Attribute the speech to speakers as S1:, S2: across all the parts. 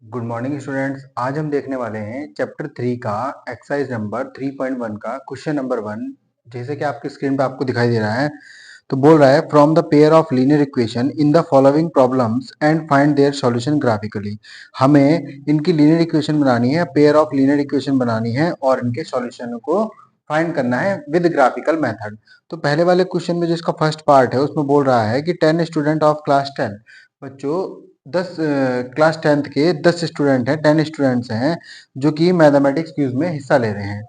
S1: Good morning students. आज हम देखने वाले हैं चैप्टर 3 का एक्सरसाइज नंबर 3.1 का क्वेश्चन नंबर 1। जैसे कि आपकी स्क्रीन पे आपको दिखाई दे रहा है, तो बोल रहा है from the pair of linear equation in the following problems and find their solution graphically. हमें इनकी लीनियर इक्वेशन बनानी है, पेयर ऑफ लीनियर इक्वेशन बनानी है और इनके सॉल्यूशन को फाइंड करना है विद ग्राफिकल मेथड। तो पहले वाले क्वेश्चन में जिसका फर्स्ट पार्ट है उसमें बोल रहा है कि 10 स्टूडेंट ऑफ क्लास 10, बच्चों 10 क्लास 10th के 10 स्टूडेंट हैं, 10 स्टूडेंट्स हैं जो कि मैथमेटिक्स क्विज में हिस्सा ले रहे हैं।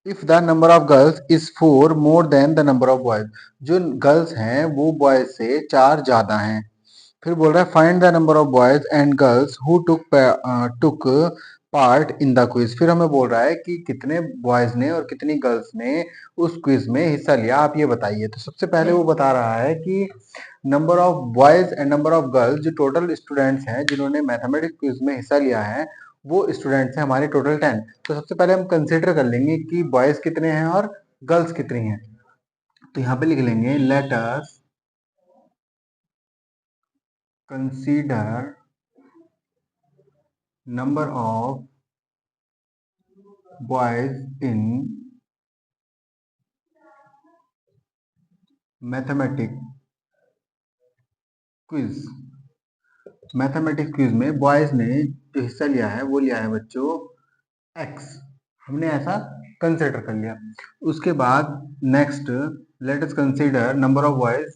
S1: If the number of girls is 4 more than the number of boys, जो गर्ल्स हैं वो बॉयज से 4 ज्यादा हैं। फिर बोल रहा है find the number of boys and girls who took part in the quiz. फिर हमें बोल रहा है कि कितने बॉयज ने और कितनी गर्ल्स ने उस क्विज में हिस्सा लिया, आप ये बताइए। तो सबसे पहले वो बता रहा है कि number of boys and number of girls, जो टोटल स्टूडेंट्स हैं जिन्होंने मैथमेटिक्स क्विज में हिस्सा लिया है वो स्टूडेंट्स हैं हमारे टोटल 10। तो सबसे पहले हम कंसिडर कर लेंगे कि बॉयज कितने हैं और गर्ल्स कितनी हैं। तो यहाँ पे लिख लेंगे let us consider number of boys in mathematics quiz. Mathematics quiz में बॉयज ने जो हिस्सा लिया है वो लिया है बच्चों एक्स। हमने ऐसा कंसिडर कर लिया। उसके बाद next let us consider number of boys,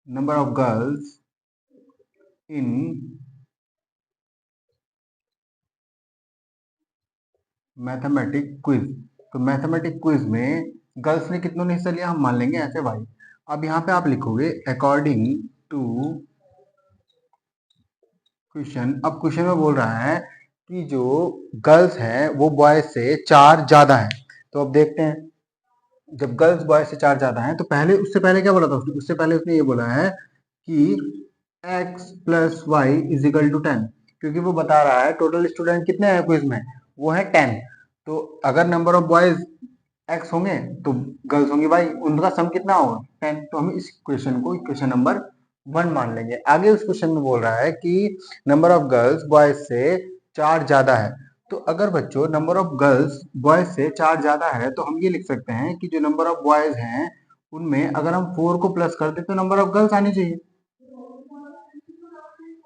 S1: number of girls in mathematic quiz. तो मैथमेटिक क्विज में गर्ल्स ने कितनों ने हिस्सा लिया, हम मान लेंगे ऐसे भाई। अब यहाँ पे आप लिखोगे अकॉर्डिंग टू क्वेश्चन। अब क्वेश्चन में बोल रहा है कि जो गर्ल्स हैं वो बॉयज से 4 ज्यादा हैं। तो अब देखते हैं, जब गर्ल्स बॉयज से 4 ज्यादा हैं तो पहले उससे पहले क्या बोला था उसने, उससे पहले उसने ये बोला है कि x plus y is equal to 10, क्योंकि वो बता रहा है टोटल स्टूडेंट कितने हैं क्विज में, वो है 10। तो अगर नंबर ऑफ बॉयज x होंगे तो गर्ल्स होंगी y, उनका सम कितना होगा 10। तो हम इस क्वेश्चन को इक्वेशन नंबर 1 मान लेंगे। आगे उस क्वेश्चन में बोल रहा है कि नंबर ऑफ गर्ल्स बॉयज से 4 ज्यादा है। तो अगर बच्चों नंबर ऑफ गर्ल्स बॉयज से 4 ज्यादा है तो हम ये लिख सकते हैं कि जो नंबर ऑफ बॉयज हैं उनमें अगर हम 4 को प्लस कर दे तो नंबर ऑफ गर्ल्स आनी चाहिए,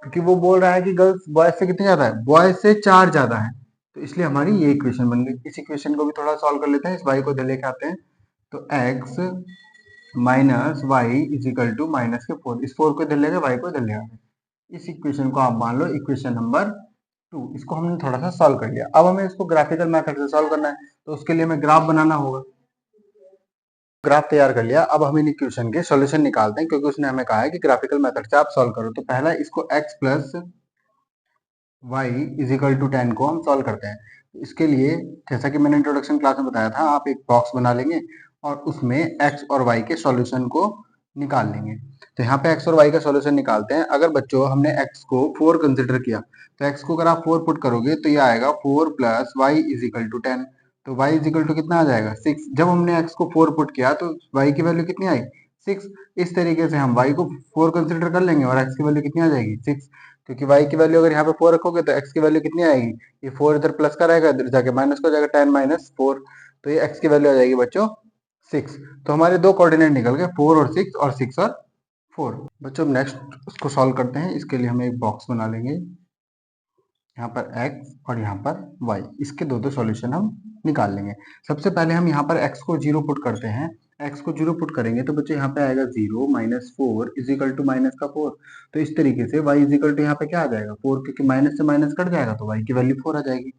S1: क्योंकि वो बोल रहा है कि गर्ल्स बॉयज से कितने ज्यादा है, बॉयज से 4 ज्यादा है। तो इसलिए हमारी ये इक्वेशन बन गई। इस इक्वेशन को भी थोड़ा सॉल्व कर लेते हैं, इस वाई को इधर लेके आते हैं। तो x minus y is equal to minus के 4, इस 4 को इधर ले गए, वाई को इधर ले आए। इस इक्वेशन को आप मान लो इक्वेशन नंबर 2। इसको हमने थोड़ा सा सॉल्व कर लिया। अब हमें इसको ग्राफिकल मेथड से सॉल्व करना है, तो उसके लिए हमें ग्राफ बनाना होगा। ग्राफ तैयार कर लिया। अब हम इन इक्वेशन के सॉल्यूशन निकालते हैं, क्योंकि उसने हमें कहा है कि ग्राफिकल मेथड से आप सॉल्व करो। तो पहला इसको x plus y is equal to 10 को हम सॉल्व करते हैं। इसके लिए जैसा कि मैंने इंट्रोडक्शन क्लास में बताया था, आप एक बॉक्स बना लेंगे और उसमें x और y के सॉल्यूशन को निकाल लेंगे। तो यहाँ पे x और y का सॉल्यूशन निकालते हैं। अगर बच्चों हमने x को 4 कंसिडर किया तो x को अगर आप 4 पुट करोगे तो ये आएगा 4 plus y is equal to 10। तो y इज इक्वल टू कितना आ जाएगा 6। जब हमने x को 4 पुट किया तो y की वैल्यू कितनी आई 6। इस तरीके से हम y को 4 कंसिडर कर लेंगे और x की वैल्यू कितनी आ जाएगी 6, क्योंकि y की वैल्यू अगर यहाँ पे 4 रखोगे तो x की वैल्यू कितनी आएगी, ये 4 इधर प्लस का रहेगा, इधर जाके माइनस का हो जाएगा 10 माइनस 4। तो ये x की वैल्यू आ जाएगी बच्चों 6। तो हमारे दो कोऑर्डिनेट निकल गए 4 और 6 और 6 और 4। बच्चों नेक्स्ट उसको सॉल्व करते हैं। इसके लिए हम एक बॉक्स बना लेंगे, यहाँ पर x और यहाँ पर y, इसके दो सॉल्यूशन हम निकाल लेंगे। सबसे पहले हम यहाँ पर x को 0 पुट करते हैं। x को 0 पुट करेंगे तो बच्चों यहाँ पे आएगा 0 minus 4 is equal to minus का 4। तो इस तरीके से y इज इक्वल टू यहाँ पे क्या आ जाएगा 4, क्योंकि माइनस से माइनस कट जाएगा तो y की वैल्यू 4 आ जाएगी।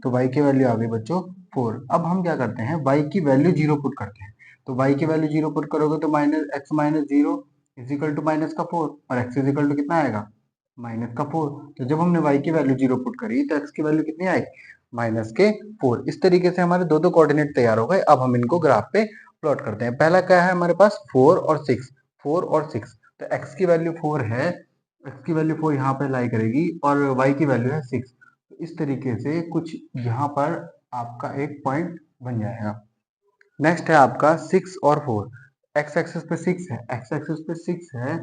S1: तो y की वैल्यू आ गई बच्चों 4। अब हम क्या करते हैं, y की वैल्यू 0 पुट करते हैं। तो y की वैल्यू 0 पुट करोगे तो minus x minus 0 is equal to minus का 4 और x इज इक्वल टू कितना आएगा माइनस का 4। तो जब हमने y की वैल्यू 0 पुट करी तो x की वैल्यू कितनी आई माइनस के 4। इस तरीके से हमारे दो कोऑर्डिनेट तैयार हो गए। अब हम इनको ग्राफ पे प्लॉट करते हैं। पहला क्या है हमारे पास 4 और 6, 4 और 6। तो x की वैल्यू 4 है, x की वैल्यू 4 यहाँ पे लाई करेगी और y की वैल्यू है 6। तो इस तरीके से कुछ यहाँ पर आपका एक पॉइंट बन जाएगा। नेक्स्ट है आपका 6 और 4। x एक्सिस पे 6 है, x एक्सिस पे 6 है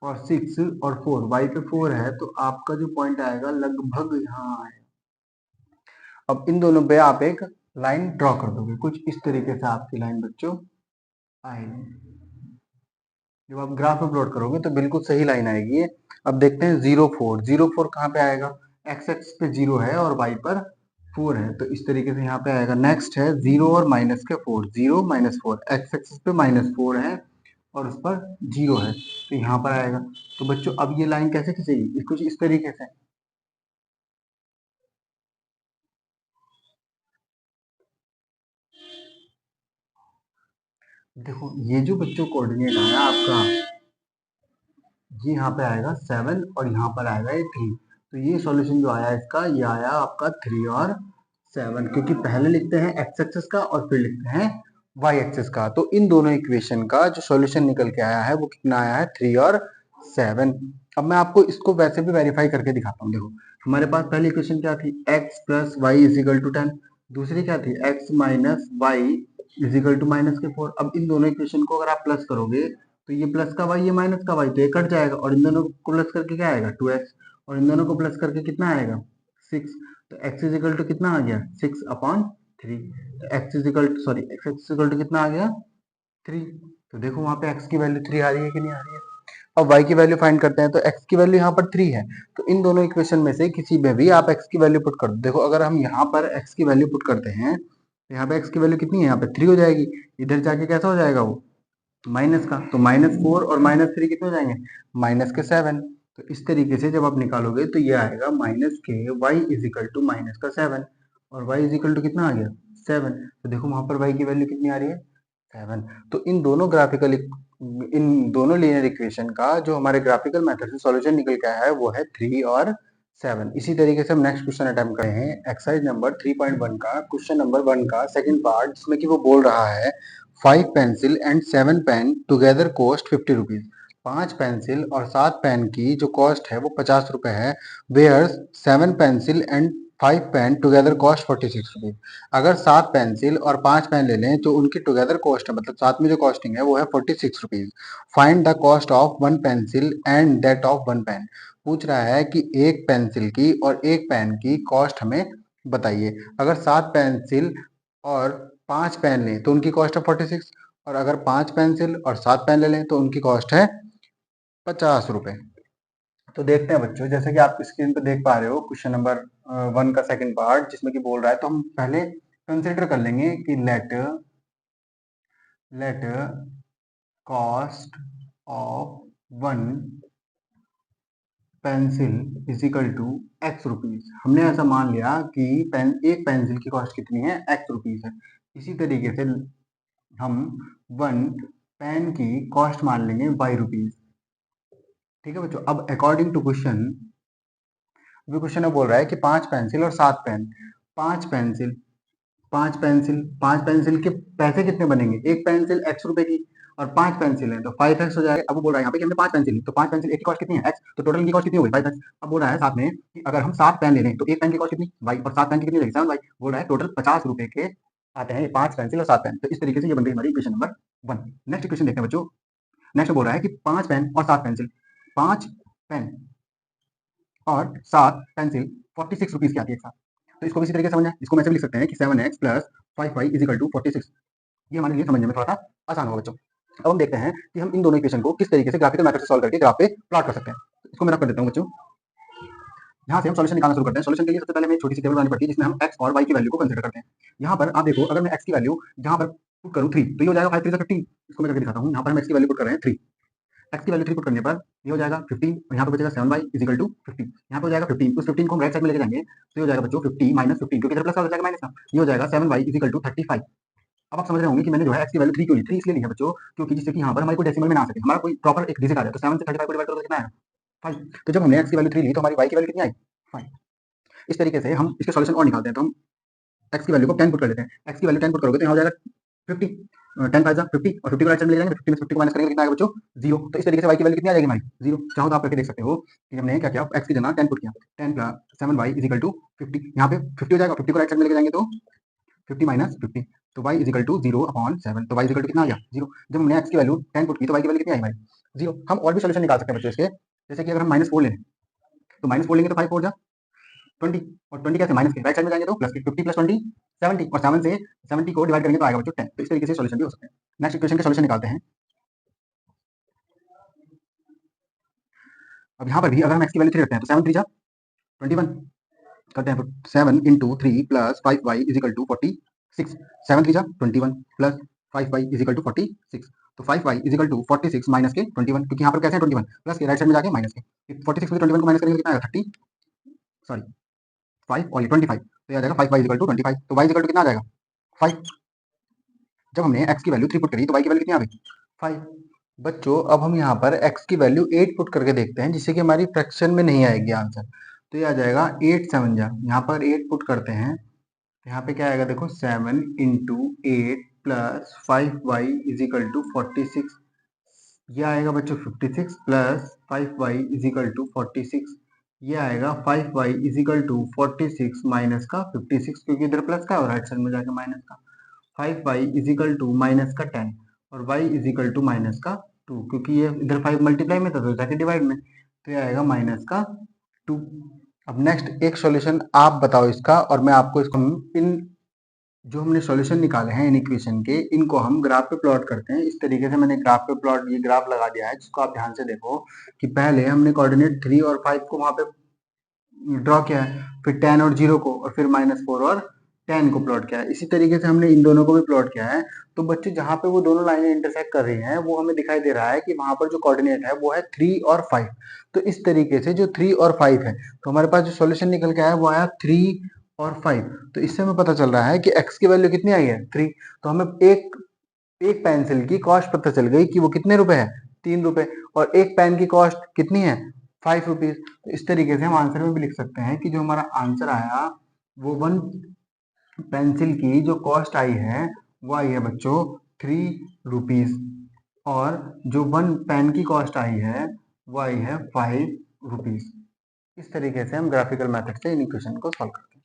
S1: और 6 और 4, y पे 4 है तो आपका जो पॉइंट आएगा लगभग यहाँ आएगा। अब इन दोनों पे आप एक लाइन ड्रॉ कर दोगे, कुछ इस तरीके से आपकी लाइन बच्चों आएगी। जब आप ग्राफ में प्लॉट करोगे तो बिल्कुल सही लाइन आएगी। अब देखते हैं 0 4, 0 4 कहाँ पे आएगा, एक्स एक्स पे 0 है और वाई पर 4 है, तो इस तरीके से यहाँ पे आएगा। नेक्स्ट है 0 और माइनस के 4, 0 -4, एक्स एक्सिस पे -4 है और उस पर 0 है, तो यहाँ पर आएगा। तो बच्चों अब ये लाइन कैसे खींचेगी, कुछ इस तरीके से। देखो ये जो बच्चों कोऑर्डिनेट आया आपका, ये यहाँ पे आएगा 7 और यहाँ पर आएगा ये 3, तो ये सॉल्यूशन जो आया इसका, ये आया आपका 3 और 7, क्योंकि पहले लिखते हैं एक्स एक्सिस का और फिर लिखते हैं वाई एक्सिस का। तो इन दोनों इक्वेशन का जो सॉल्यूशन निकल के आया है वो कितना आया है, 3 और 7। अब मैं आपको इसको वैसे भी वेरीफाई करके दिखाता हूँ। देखो हमारे पास पहली इक्वेशन क्या थी, x plus y is equal to 10, दूसरी क्या थी, x minus y is equal to -4। अब इन दोनों इक्वेशन को अगर आप प्लस करोगे तो ये प्लस का वाई, ये माइनस का वाई, तो ये कट जाएगा और इन दोनों को प्लस करके क्या आएगा, 2x, और इन दोनों को प्लस करके कितना आएगा, 6। तो x इज इक्वल टू कितना आ गया, 6/3। तो x is equal to, sorry, x is equal to कितना आ गया, 3। तो देखो वहां पे x की वैल्यू 3 आ रही है कि नहीं आ रही है। अब y की वैल्यू फाइंड करते हैं, तो x की वैल्यू यहाँ पर 3 है, तो इन दोनों इक्वेशन में से किसी में भी आप x की वैल्यू पुट कर दो। देखो अगर हम यहाँ पर x की वैल्यू पुट करते हैं तो यहाँ पे x की वैल्यू कितनी है, यहाँ पे 3 हो जाएगी, इधर जाके कैसा हो जाएगा वो माइनस का, तो -4 और -3 कितने हो जाएंगे, -7। तो इस तरीके से जब आप निकालोगे तो ये आएगा -k y is equal to -7, और y इज इक्वल टू कितना आ गया, 7। तो देखो वहां पर y की वैल्यू कितनी आ रही है, 7। तो इन दोनों लीनियर इक्वेशन का जो हमारे ग्राफिकल मेथड से सॉल्यूशन निकल के आया है वो है 3 और 7। इसी तरीके से हम नेक्स्ट क्वेश्चन अटेम्प्ट कर रहे हैं, एक्सरसाइज नंबर 3.1 का क्वेश्चन नंबर 1 का सेकंड पार्ट, जिसमें कि वो बोल रहा है 5 pencil and 7 pen together cost 50 rupees. 5 pencil और 7 पेन की जो कॉस्ट है वो 50 रुपए है। Where 7 pencil and 5 pen together cost 46 rupees. अगर 7 पेंसिल और 5 पेन ले लें तो उनकी टुगेदर कॉस्ट है, मतलब साथ में जो कॉस्टिंग है वो है 46 rupees. Find the cost of 1 pencil and that of 1 pen. पूछ रहा है कि एक पेंसिल की और एक पेन की कॉस्ट हमें बताइए। अगर 7 पेंसिल और 5 पेन लें तो उनकी कॉस्ट है 46, और अगर 5 पेंसिल और 7 पेन ले लें तो उनकी कॉस्ट है 50 रुपए। तो देखते हैं बच्चों, जैसे कि आप स्क्रीन पर देख पा रहे हो क्वेश्चन नंबर 1 का सेकंड पार्ट, जिसमें कि बोल रहा है, तो हम पहले कंसिडर कर लेंगे कि let cost of 1 pencil is equal to x rupees. हमने ऐसा मान लिया कि एक पेंसिल की कॉस्ट कितनी है, एक्स रुपीज है। इसी तरीके से हम 1 पेन की कॉस्ट मान लेंगे वाई रुपीज। ठीक है बच्चों, अब अकॉर्डिंग टू क्वेश्चन, अभी क्वेश्चन में बोल रहा है कि 5 पेंसिल और 7 पेन। 5 पेंसिल, 5 पेंसिल के पैसे कितने बनेंगे, एक पेंसिल एक्स रुपए की, और 5 पेंसिल है तो 5x हो जाएगा। अब वो बोल रहा है यहाँ पे कि हमने 5 पेंसिल ली, तो 5 पेंसिल एक की कॉस्ट कितनी है, x, तो टोटल इनकी कॉस्ट कितनी होगी, 5x। अब बोल रहा है साथ में कि अगर हम 7 पेन ले लें तो एक पेन की कॉस्ट कितनी, y, और 7 पेन की कितनी लगेगी, 7y। बोल रहा है टोटल 50 रुपए के आते हैं ये 5 पेंसिल और 7 पेन। तो इस तरीके से ये बन गई हमारी इक्वेशन नंबर 1। नेक्स्ट इक्वेशन देखते हैं बच्चों। नेक्स्ट बोल रहा है कि 5 पेन और 7 पेंसिल, 5 पेन और 7 पेंसिल 46 रुपीज की आती है एक साथ। तो इसको भी इसी तरीके से समझना है, इसको मैं ऐसे भी लिख सकते हैं कि 7x plus 5y is equal to 46। ये हमारे लिए समझने में थोड़ा सा आसान होगा बच्चों। अब हम देखते हैं कि हम इन दोनों इक्वेशन को किस तरीके से ग्राफिकल मेथड से सॉल्व करके ग्राफ पे प्लॉट कर सकते हैं। इसको मैं रख कर देता हूँ बच्चों। यहाँ से हम सॉल्यूशन निकालना शुरू करते हैं। सॉल्यूशन के लिए सबसे पहले हमें एक छोटी सी टेबल बनानी पड़ती है जिसमें हम x और y की वैल्यू को कंसीडर करते हैं। यहाँ पर आप देखो, अगर मैं x की वैल्यू जहाँ पर पुट करूँ 3, तो ये हो जाएगा 5 3 15। इसको मैं करके दिखाता हूँ। यहाँ पर हम x की वैल्यू पुट कर रहे हैं 3, x की वैल्यू 3 पुट करने पर ये हो जाएगा 15, और यहाँ पे बचेगा 7y इज इक्वल टू 50। यहाँ पे हो जाएगा 15, उस 15 को हम राइट साइड में लेके जाएंगे तो ये हो जाएगा बच्चों 50 माइनस 15, क्योंकि इधर प्लस का हो जाएगा माइनस का, ये हो जाएगा 7y इज इक्वल टू 35। अब आप समझ रहे होंगे कि मैंने जो है x की वैल्यू 3 क्यों ली, 3 इसलिए ली है बच्चों क्योंकि जिससे कि यहाँ पर हमारी कोई डेसिमल में ना आ सके, हमारा कोई प्रॉपर एक डिजिट आ जाए। तो 7 से 35 को डिवाइड करो तो कितना आएगा, 5। तो जब हमने x की वैल्यू 3 ली तो हमारी y की वैल्यू कितनी आई, 5। इस तरीके से हम इसके सॉल्यूशन और निकालते हैं। तो हम x की वैल्यू को 10 पुट कर लेते हैं। x की वैल्यू 10 पुट करोगे तो यहाँ हो जाएगा 50, 10 5 50, और 50 को राइट साइड में ले जाएंगे, 50 में 50 को माइनस करेंगे तो कितना आएगा बच्चों, 0। तो इस तरीके से y की वैल्यू कितनी आ जाएगी हमारी, 0। चाहो तो आप करके देख सकते हो कि हमने क्या किया, x की जगह 10 पुट किया, 10 plus 7y is equal to 50। यहाँ पे 50 हो जाएगा, 50 को राइट साइड में लेके जाएंगे तो 50 माइनस 50, तो y इज इक्वल टू 0/7। तो y इज इक्वल टू कितना आ गया, 0। जब हमने x की वैल्यू 10 पुट की तो y की वैल्यू कितनी आई हमारी, 0। हम और भी सोल्यूशन निकाल सकते हैं बच्चों इसके, जैसे कि अगर हम -4 लें तो -4 लेंगे तो 5 4 जा 20, और 20 कैसे माइनस के राइट साइड में जाएंगे तो प्लस 50 प्लस 20 70, और 7 से 70 को डिवाइड करेंगे तो आएगा बच्चों 10। तो इस तरीके से सोल्यूशन भी हो सकते हैं। नेक्स्ट इक्वेशन के सोल्यूशन निकालते हैं। अब यहाँ पर भी अगर हम x की वैल्यू 3 रखते हैं तो 7 3 जा 21 करते हैं, 7 into 3 plus 5y is equal to 46। 7 3 जा 21 plus 5y is equal to 46। तो 5y is equal to 46 minus के 21, क्योंकि यहाँ पर कैसे है 21 प्लस के राइट साइड में जाके माइनस के 46 में 21 को माइनस करेंगे तो कितना आएगा 30, सॉरी 5 और ये 25, तो यह आ जाएगा 5y इज इक्वल टू 25। तो y इज इक्वल टू कितना आ जाएगा 5। जब हमने x की वैल्यू 3 पुट करी तो y की वैल्यू कितनी आ गई 5। बच्चों अब हम यहाँ पर x की वैल्यू 8 पुट करके देखते हैं, जिससे कि हमारी फ्रैक्शन में नहीं आएगी आंसर। तो ये आ जाएगा 8 7 जा, यहाँ पर 8 पुट करते हैं, यहाँ पे क्या आएगा देखो 7 into 8 plus 5y is equal to 46। ये आएगा बच्चों 56 plus 5y is equal to 46। ये आएगा 5y is equal to 46 minus का 56, क्योंकि इधर प्लस का और राइट साइड में जाके माइनस का। 5y is equal to minus का 10 और y is equal to minus का 2, क्योंकि ये इधर 5 मल्टीप्लाई में था तो जाके डिवाइड में, तो ये आएगा माइनस का 2। अब नेक्स्ट एक सॉल्यूशन आप बताओ इसका, और मैं आपको इसको इन जो हमने सॉल्यूशन निकाले हैं इन इक्वेशन के, इनको हम ग्राफ पे प्लॉट करते हैं। इस तरीके से मैंने ग्राफ पे प्लॉट ये ग्राफ लगा दिया है, जिसको आप ध्यान से देखो कि पहले हमने कोऑर्डिनेट 3 और 5 को वहां पे ड्रॉ किया है, फिर 10 और 0 को, और फिर -4 और 10 को प्लॉट किया है। इसी तरीके से हमने इन दोनों को भी प्लॉट किया है। तो बच्चे जहां पे वो दोनों लाइनें इंटरसेक्ट कर रही हैं वो हमें दिखाई दे रहा है कि वहां पर जो कोऑर्डिनेट है वो है 3 और 5। तो इस तरीके से जो 3 और 5 है, तो हमारे पास जो सॉल्यूशन निकल के आया वो आया 3 और 5। तो इससे हमें पता चल रहा है कि x की वैल्यू कितनी आई है 3। तो हमें एक पेंसिल की कॉस्ट पता चल गई कि वो कितने रुपए है 3 रुपए, और एक पेन की कॉस्ट कितनी है 5 रुपीज। तो इस तरीके से हम आंसर में भी लिख सकते हैं कि जो हमारा आंसर आया वो 1 पेंसिल की जो कॉस्ट आई है वो आई है बच्चों 3 रुपीज, और जो 1 पेन की कॉस्ट आई है वो आई है 5 रुपीज। इस तरीके से हम ग्राफिकल मेथड से इन इक्वेशन को सॉल्व करते हैं।